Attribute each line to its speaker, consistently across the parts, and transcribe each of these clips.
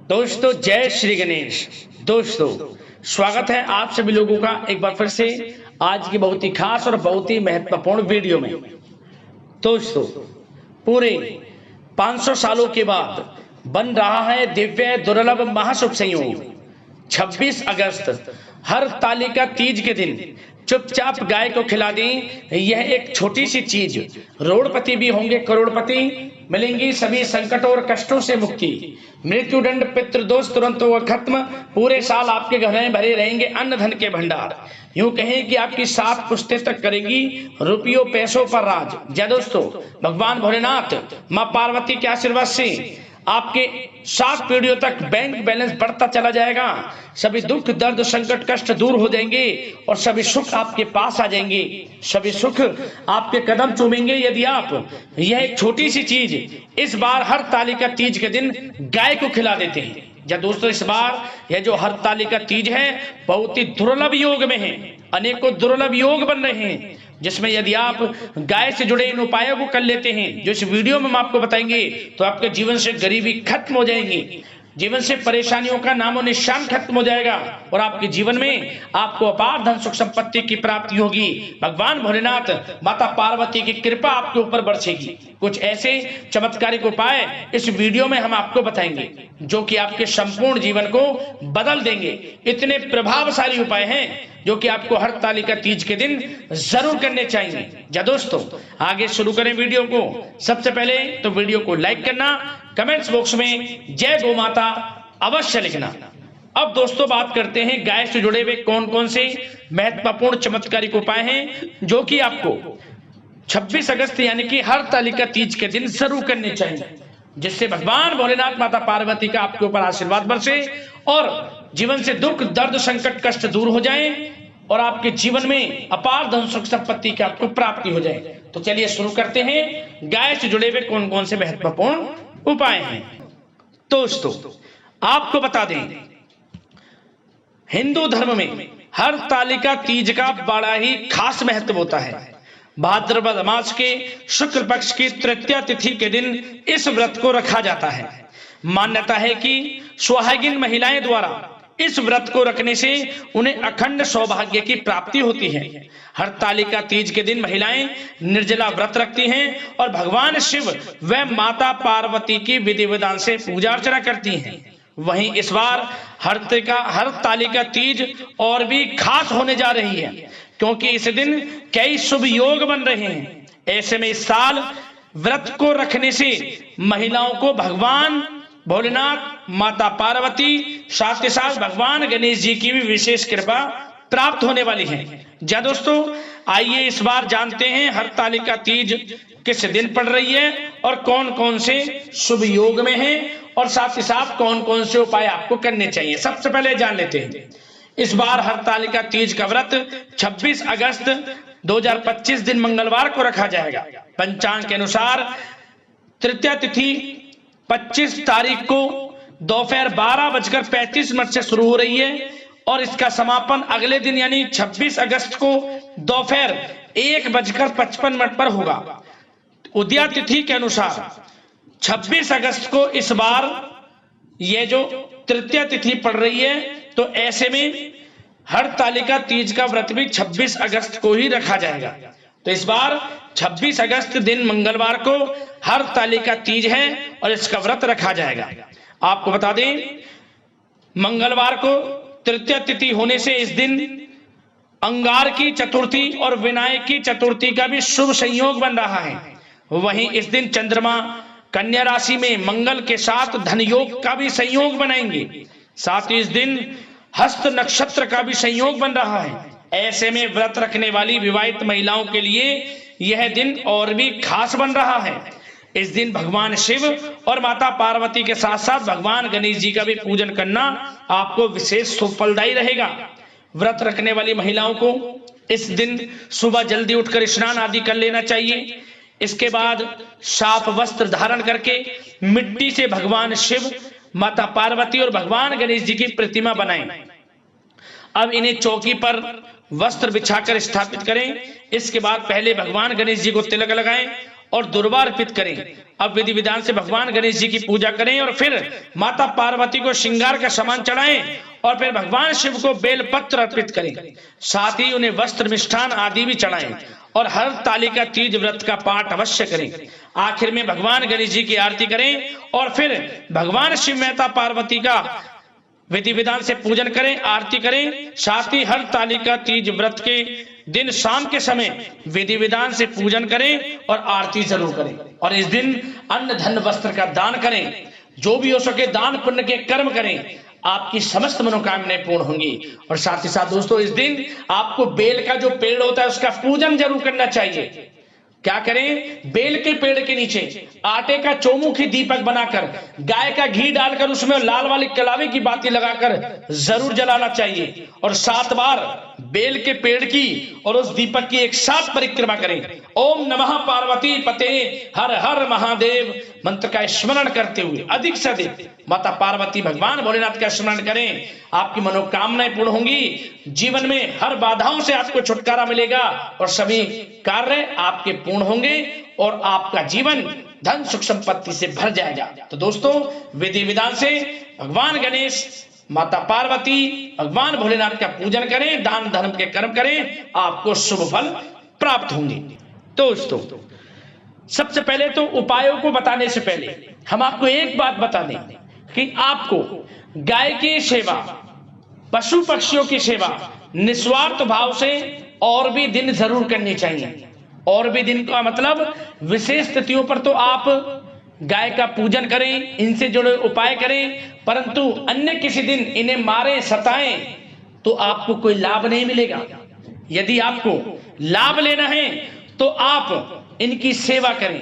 Speaker 1: दोस्तों जय श्री गणेश। दोस्तों स्वागत है आप सभी लोगों का एक बार फिर से आज की बहुत ही खास और बहुत ही महत्वपूर्ण वीडियो में। दोस्तों पूरे 500 सालों के बाद बन रहा है दिव्य दुर्लभ महाशुभ संयोग। 26 अगस्त हर तालिका तीज के दिन चुपचाप गाय को खिला दें। यह एक छोटी सी चीज, रोड़पति भी होंगे करोड़पति, मिलेंगी सभी संकटों और कष्टों से मुक्ति, मृत्युदंड पितृदोष तुरंत वो खत्म, पूरे साल आपके घर में भरे रहेंगे अन्न धन के भंडार। यूं कहें कि आपकी 7 पुश्तें तक करेंगी रुपयों पैसों पर राज। जय दोस्तों, भगवान भोलेनाथ मां पार्वती के आशीर्वाद से आपके 7 पीढ़ियों तक बैंक बैलेंस बढ़ता चला जाएगा। सभी दुख दर्द संकट कष्ट दूर हो जाएंगे और सभी सुख आपके पास आ जाएंगे। सभी सुख आपके कदम चूमेंगे यदि आप यह एक छोटी सी चीज इस बार हर तालिका तीज के दिन गाय को खिला देते हैं। या दोस्तों इस बार यह जो हर तालिका तीज है बहुत ही दुर्लभ योग में है। अनेकों दुर्लभ योग बन रहे हैं जिसमें यदि आप गाय से जुड़े इन उपायों को कर लेते हैं जो इस वीडियो में हम आपको बताएंगे तो आपके जीवन से गरीबी खत्म हो जाएगी, जीवन से परेशानियों का नामो निशान खत्म हो जाएगा और आपके जीवन में आपको अपार धन सुख संपत्ति की प्राप्ति होगी। भगवान भोलेनाथ माता पार्वती की कृपा आपके ऊपर बरसेगी। कुछ ऐसे चमत्कारिक उपाय इस वीडियो में हम आपको बताएंगे जो कि आपके संपूर्ण जीवन को बदल देंगे। इतने प्रभावशाली उपाय हैं जो कि आपको हर तालिका तीज के दिन जरूर करने चाहिए। या दोस्तों आगे शुरू करें वीडियो को। सबसे पहले तो वीडियो को लाइक करना, कमेंट्स बॉक्स में जय गौ माता अवश्य लिखना। अब दोस्तों बात करते हैं गाय से जुड़े हुए कौन कौन से महत्वपूर्ण चमत्कारिक उपाय हैं जो कि आपको 26 अगस्त यानी कि हर तालिका तीज के दिन जरूर करने चाहिए, जिससे भगवान भोलेनाथ माता पार्वती का आपके ऊपर आशीर्वाद बरसे और जीवन से दुख दर्द संकट कष्ट दूर हो जाए और आपके जीवन में अपार धन सुख संपत्ति की आपको प्राप्ति हो जाए। तो चलिए शुरू करते हैं गाय से जुड़े हुए कौन कौन से महत्वपूर्ण उपाय हैं। दोस्तों आपको बता दें हिंदू धर्म में हर तालिका तीज का बड़ा ही खास महत्व होता है। भाद्रपद मास के शुक्ल पक्ष की तृतीया तिथि के दिन इस व्रत को रखा जाता है। मान्यता है कि सुहागिन महिलाएं द्वारा इस व्रत को रखने से उन्हें अखंड सौभाग्य की प्राप्ति होती है। हर तालिका तीज के दिन महिलाएं निर्जला व्रत रखती हैं और भगवान शिव व माता पार्वती की विधि विधान से पूजा अर्चना करती हैं। वहीं इस बार हर तालिका तीज और भी खास होने जा रही है क्योंकि इस दिन कई शुभ योग बन रहे हैं। ऐसे में इस साल व्रत को रखने से महिलाओं को भगवान भोलेनाथ माता पार्वती साथ ही साथ भगवान गणेश जी की भी विशेष कृपा प्राप्त होने वाली है। जी दोस्तों आइए इस बार जानते हैं हर तालिका तीज किस दिन पड़ रही है और कौन कौन से शुभ योग में है और साथ ही साथ कौन कौन से उपाय आपको करने चाहिए। सबसे पहले जान लेते हैं इस बार हर तालिका तीज का व्रत 26 अगस्त 2025 दिन मंगलवार को रखा जाएगा। पंचांग के अनुसार तृतीया तिथि 25 तारीख को दोपहर 12:35 से शुरू हो रही है और इसका समापन अगले दिन यानी 26 अगस्त को दोपहर 1:55 पर होगा। उदया तिथि के अनुसार 26 अगस्त को इस बार यह जो तृतीया तिथि पड़ रही है तो ऐसे में हर तालिका तीज का व्रत भी 26 अगस्त को ही रखा जाएगा। तो इस बार 26 अगस्त दिन मंगलवार को हर तालिका तीज है और इसका व्रत रखा जाएगा। आपको बता दें मंगलवार को तृतीया तिथि होने से इस दिन अंगार की चतुर्थी और विनायक की चतुर्थी का भी शुभ संयोग बन रहा है। वहीं इस दिन चंद्रमा कन्या राशि में मंगल के साथ धन योग का भी संयोग बनाएंगे। साथ ही इस दिन हस्त नक्षत्र का भी संयोग बन रहा है। ऐसे में व्रत रखने वाली विवाहित महिलाओं के लिए यह दिन और भी खास बन रहा है। इस दिन भगवान शिव और माता पार्वती के साथ साथ भगवान गणेश जी का भी पूजन करना आपको विशेष फलदायी रहेगा। व्रत रखने वाली महिलाओं को इस दिन सुबह जल्दी उठकर स्नान आदि कर लेना चाहिए। इसके बाद साफ वस्त्र धारण करके मिट्टी से भगवान शिव माता पार्वती और भगवान गणेश जी की प्रतिमा बनाएं। अब इन्हें चौकी पर वस्त्र बिछाकर स्थापित करें। इसके बाद पहले भगवान गणेश जी को तिलक लगाएं और दुर्वा अर्पित करें। अब विधि विधान से भगवान गणेश जी की पूजा करें और फिर माता पार्वती को श्रृंगार का सामान चढ़ाएं और फिर भगवान शिव को बेलपत्र अर्पित करें। साथ ही उन्हें वस्त्र मिष्ठान आदि भी चढ़ाएं और हर तालिका तीज व्रत का पाठ अवश्य करें। आखिर में भगवान गणेश जी की आरती करें और फिर भगवान शिव माता पार्वती का विधि विधान से पूजन करें, आरती करें। साथ ही हर तालिका तीज व्रत के दिन शाम के समय विधि विधान से पूजन करें और आरती जरूर करें। और इस दिन अन्न धन वस्त्र का दान करें। जो भी हो सके दान पुण्य के कर्म करें, आपकी समस्त मनोकामनाएं पूर्ण होंगी। और साथ ही साथ दोस्तों, इस दिन आपको बेल का जो पेड़ होता है उसका पूजन जरूर करना चाहिए। क्या करें? बेल के पेड़ के नीचे आटे का चौमुखी दीपक बनाकर गाय का घी डालकर उसमें लाल वाली कलावे की बाती लगाकर जरूर जलाना चाहिए। और 7 बार बेल के पेड़ की और उस दीपक की एक साथ परिक्रमा करें। ओम नमः पार्वती पते हर हर महादेव मंत्र का स्मरण करते हुए अधिक से अधिक माता पार्वती भगवान भोलेनाथ का स्मरण करें। आपकी मनोकामनाएं पूर्ण होंगी। जीवन में हर बाधाओं से आपको छुटकारा मिलेगा और सभी कार्य आपके पूर्ण होंगे और आपका जीवन धन सुख संपत्ति से भर जाएगा। तो दोस्तों, विधि विधान से भगवान गणेश, माता पार्वती, भगवान भोलेनाथ का पूजन करें, दान धर्म के कर्म करें, आपको शुभ फल प्राप्त होंगे। दोस्तों, सबसे पहले तो उपायों को बताने से पहले हम आपको एक बात बता दें कि आपको गाय की सेवा, पशु पक्षियों की सेवा निस्वार्थ भाव से और भी दिन जरूर करनी चाहिए। और भी दिन का मतलब विशेष तिथियों पर तो आप गाय का पूजन करें, इनसे जुड़े उपाय करें, परंतु अन्य किसी दिन इन्हें मारें, सताएं तो आपको कोई लाभ नहीं मिलेगा। यदि आपको लाभ लेना है तो आप इनकी सेवा करें,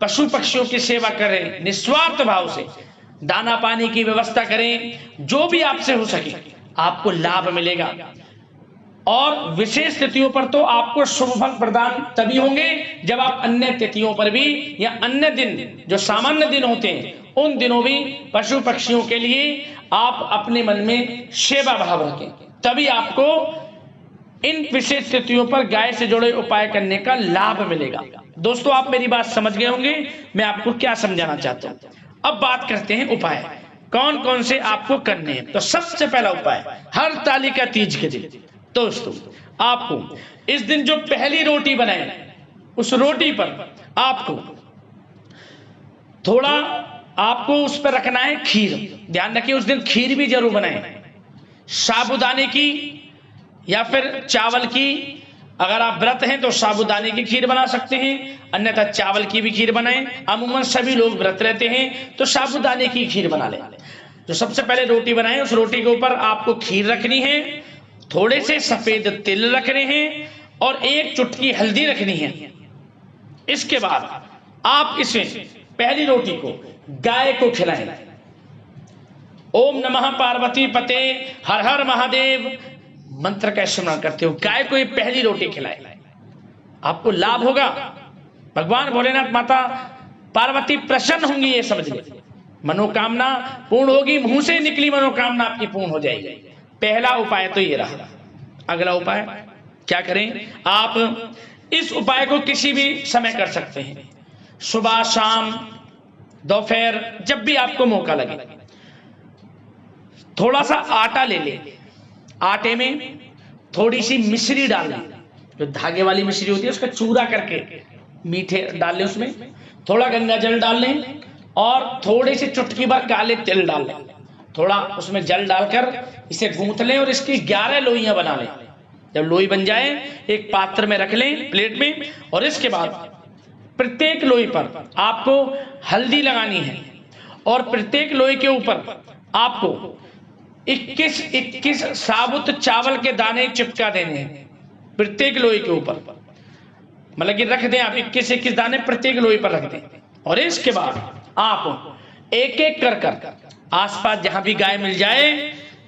Speaker 1: पशु पक्षियों की सेवा करें, निस्वार्थ भाव से दाना पानी की व्यवस्था करें। जो भी आपसे हो सके आपको लाभ मिलेगा। और विशेष तिथियों पर तो आपको शुभ फल प्रदान तभी होंगे जब आप अन्य तिथियों पर भी या अन्य दिन जो सामान्य दिन होते हैं उन दिनों भी पशु पक्षियों के लिए आप अपने मन में सेवा भाव रखें, तभी आपको इन विशेष तिथियों पर गाय से जुड़े उपाय करने का लाभ मिलेगा। दोस्तों, आप मेरी बात समझ गए होंगे मैं आपको क्या समझाना चाहता हूं। अब बात करते हैं उपाय कौन कौन से आपको करने हैं। तो सबसे पहला उपाय, हर तालिका तीज के दिन दोस्तों आपको इस दिन जो पहली रोटी बनाए उस रोटी पर आपको थोड़ा आपको उस पर रखना है खीर। ध्यान रखिए उस दिन खीर भी जरूर बनाए, साबूदाने की या फिर चावल की। अगर आप व्रत हैं तो साबूदाने की खीर बना सकते हैं, अन्यथा चावल की भी खीर बनाएं। अमूमन सभी लोग व्रत रहते हैं तो साबूदाने की खीर बना लें। तो सबसे पहले रोटी बनाएं, उस रोटी के ऊपर आपको खीर रखनी है, थोड़े से सफेद तिल रखने हैं और 1 चुटकी हल्दी रखनी है। इसके बाद आप इसमें पहली रोटी को गाय को खिलाएं। ओम नमः पार्वती पते हर हर महादेव मंत्र का स्मरण करते हो गाय को ये पहली रोटी खिलाए, आपको लाभ होगा। भगवान भोलेनाथ माता पार्वती प्रसन्न होंगी, ये समझ लीजिए, मनोकामना पूर्ण होगी, मुंह से निकली मनोकामना आपकी पूर्ण हो जाएगी। पहला उपाय तो ये रहा। अगला उपाय क्या करें? आप इस उपाय को किसी भी समय कर सकते हैं, सुबह, शाम, दोपहर, जब भी आपको मौका लगे। थोड़ा सा आटा ले लें, आटे में थोड़ी सी मिश्री डाल लें, जो धागे वाली मिश्री होती है उसका चूरा करके मीठे डाल लें, उसमें थोड़ा गंगा जल डाल लें और थोड़ी सी चुटकी भर काले तिल डाल लें। थोड़ा उसमें जल डालकर इसे गूंथ लें और इसकी 11 लोइयां बना लें। जब लोई बन जाए एक पात्र में रख लें, प्लेट में, और इसके बाद प्रत्येक लोई पर आपको हल्दी लगानी है और प्रत्येक लोई के ऊपर आपको 21 साबुत चावल के दाने चिपका देने हैं। प्रत्येक लोई के ऊपर मतलब कि रख दें आप 21 दाने प्रत्येक लोई पर रख दें। और इसके बाद आप एक एक कर आसपास जहां भी गाय मिल जाए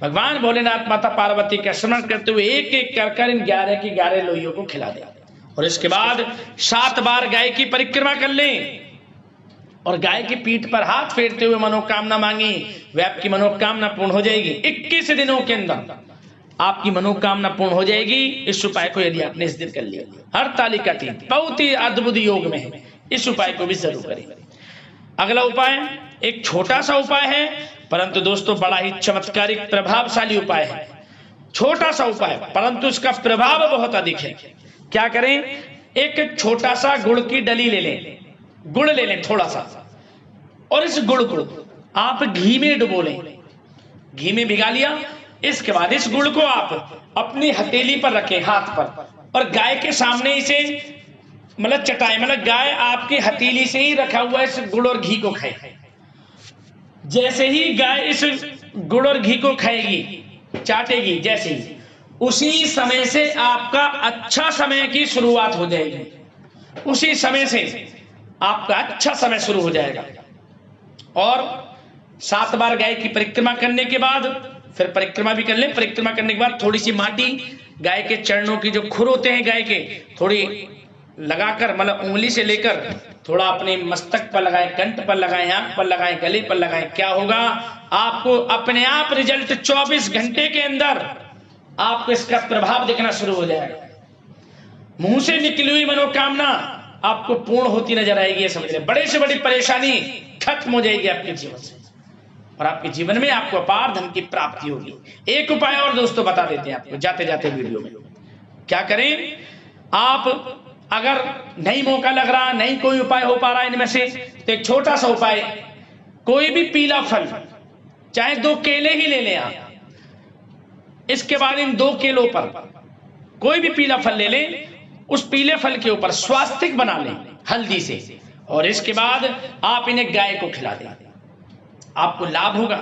Speaker 1: भगवान भोलेनाथ माता पार्वती का स्मरण करते हुए एक एक कर इन 11 की 11 लोइयों को खिला दें। और इसके बाद 7 बार गाय की परिक्रमा कर लें और गाय की पीठ पर हाथ फेरते हुए मनोकामना मांगी, वे आपकी मनोकामना पूर्ण हो जाएगी। 21 दिनों के अंदर आपकी मनोकामना पूर्ण हो जाएगी। इस उपाय को यदि आपने इस दिन कर लिया, हर तालिका तीज बहुत ही अद्भुत योग में है, इस उपाय को भी जरूर करें। अगला उपाय एक छोटा सा उपाय है, परंतु दोस्तों बड़ा ही चमत्कारिक प्रभावशाली उपाय है। छोटा सा उपाय परंतु इसका प्रभाव बहुत अधिक है। क्या करें, एक छोटा सा गुड़ की डली ले लें, गुड़ ले लें थोड़ा सा, और इस गुड़ को आप घी में डुबो लें, घी में भिगा लिया। इसके बाद इस गुड़ को आप अपनी हथेली पर रखें, हाथ पर, और गाय के सामने इसे मतलब चटाएं, मतलब गाय आपकी हथेली से ही रखा हुआ इस गुड़ और घी को खाए। जैसे ही गाय इस गुड़ और घी को खाएगी, चाटेगी, जैसे ही उसी समय से आपका अच्छा समय की शुरुआत हो जाएगी। उसी समय से आपका अच्छा समय शुरू हो जाएगा। और 7 बार गाय की परिक्रमा करने के बाद फिर परिक्रमा भी कर लें। परिक्रमा करने के बाद थोड़ी सी माटी गाय के चरणों की, जो खुर होते हैं गाय के, थोड़ी लगाकर, मतलब उंगली से लेकर थोड़ा अपने मस्तक पर लगाएं, कंठ पर लगाएं, आंख पर लगाएं, गले पर लगाएं। क्या होगा, आपको अपने आप रिजल्ट 24 घंटे के अंदर आपको इसका प्रभाव दिखना शुरू हो जाएगा। मुंह से निकली हुई मनोकामना आपको पूर्ण होती नजर आएगी। ये समझ लें, बड़े से बड़ी परेशानी खत्म हो जाएगी आपके जीवन से, और आपके जीवन में आपको अपार धन की प्राप्ति होगी। एक उपाय और दोस्तों बता देते हैं आपको जाते जाते वीडियो में। क्या करें, आप अगर नहीं मौका लग रहा, नहीं कोई उपाय हो पा रहा इनमें से, तो एक छोटा सा उपाय, कोई भी पीला फल, चाहे 2 केले ही ले लें आप। इसके बाद इन 2 केलों पर कोई भी पीला फल ले लें, उस पीले फल के ऊपर स्वास्तिक बना लें हल्दी से, और इसके बाद आप इन्हें गाय को खिला दें। आपको लाभ होगा,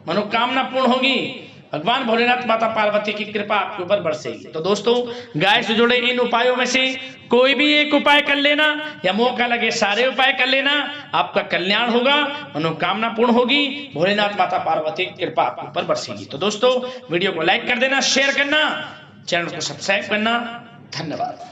Speaker 1: मनोकामना पूर्ण होगी, भगवान भोलेनाथ माता पार्वती की कृपा आपके ऊपर बरसेगी। तो दोस्तों, गाय से जुड़े इन उपायों में से कोई भी एक उपाय कर लेना, या मौका लगे सारे उपाय कर लेना, आपका कल्याण होगा, मनोकामना पूर्ण होगी, भोलेनाथ माता पार्वती की कृपा आपके ऊपर बरसेगी। तो दोस्तों, वीडियो को लाइक कर देना, शेयर करना, चैनल को सब्सक्राइब करना। धन्यवाद।